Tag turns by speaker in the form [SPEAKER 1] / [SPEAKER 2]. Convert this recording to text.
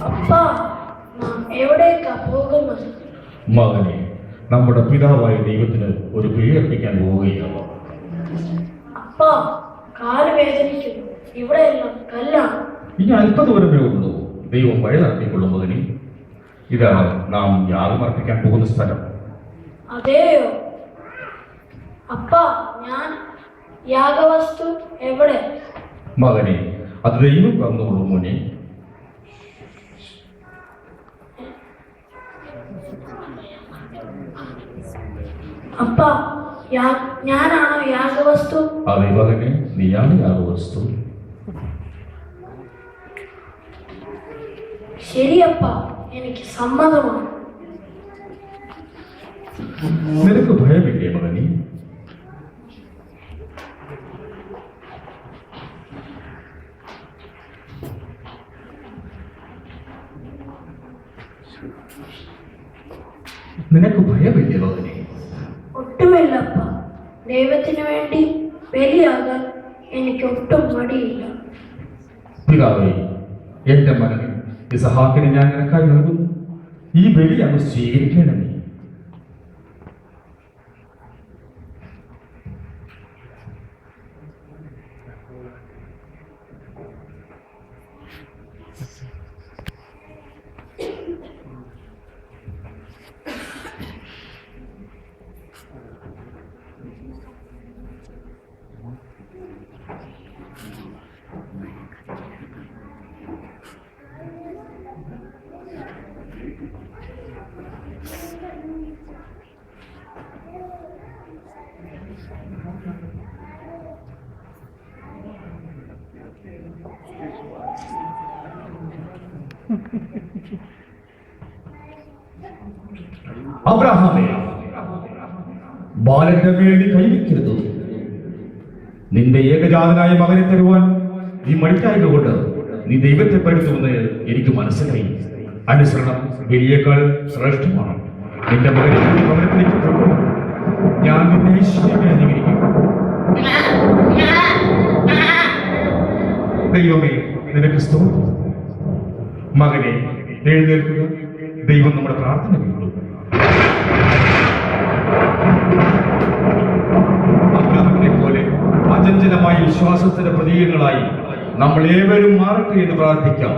[SPEAKER 1] അപ്പാ, നാം എവിടേക്കാ പോകുന്നത്?
[SPEAKER 2] മകനെ, നമ്മുടെ പിതാവായ ദൈവത്തിന് ഒരു ബലിയർപ്പിക്കാൻ പോവുകയാണ്.
[SPEAKER 1] അപ്പാ, കാല് വേദനിക്കുന്നു. ഇവിടെയെല്ലാം കല്ലാണ്.
[SPEAKER 2] ഇനി അല്പദൂരമേ ഉള്ളൂ. ദൈവം വഴി നടത്തിക്കൊള്ളും മകനെ. ഇതാണ് നാം യാഗമർപ്പിക്കാൻ പോകുന്ന സ്ഥലം.
[SPEAKER 1] അതെയോ? അപ്പാ, ഞാൻ യാഗവസ്തു എവിടെ?
[SPEAKER 2] മകനെ, അത് ദൈവം തന്നോളൂ മോനെ.
[SPEAKER 1] അപ്പാ, ഞാനാണോ യാഗവസ്തു?
[SPEAKER 2] അതെ മകനെ, നീയാണ് യാഗവസ്തു.
[SPEAKER 1] ശരിയപ്പാ, എനിക്ക് സമ്മതമാണ്.
[SPEAKER 2] നിനക്ക് ഭയമില്ലേ മകനെ? നിനക്ക് ഭയമില്ലേ മകനെ?
[SPEAKER 1] ഒട്ടുമില്ലപ്പ. ദൈവത്തിന് വേണ്ടി ബലിയാകാൻ എനിക്ക് ഒട്ടും മടിയില്ല.
[SPEAKER 2] പിതാവേ, എന്റെ മകനെ ഇസഹാക്കിനെ ഞാൻ നിനക്കായി നൽകുന്നു. ഈ ബലി അങ്ങ് സ്വീകരിക്കണമേ. അബ്രഹാമേ, ബാലന്റെ മേൽ നീ കൈവയ്ക്കരുത്. നിന്റെ ഏകജാതനായ മകനെ തരുവാൻ നീ മടിക്കായക കൊണ്ട് നീ ദൈവത്തെ പരുത്തുമെന്ന് എനിക്ക് മനസ്സിലായി. അനുസരണം ബലിയേക്കാൾ ശ്രേഷ്ഠമാണ്. നിന്റെ മകനെ ഭവനത്തിലേക്ക് കൊണ്ടുപോകും. ഞാൻ നിന്നെ ഐശ്വര്യമായി അനുകരിക്കും. ദൈവമേ, നിനക്ക് സ്തോത്രം. മകനെ, എഴുന്നേൽക്കുക. ദൈവം നമ്മുടെ പ്രാർത്ഥന കേൾക്കും. അബ്രഹാമിനെ പോലെ അചഞ്ചലമായ വിശ്വാസത്തിന്റെ പ്രതീകങ്ങളായി നമ്മൾ ഏവരും മാറട്ടെ എന്ന് പ്രാർത്ഥിക്കാം.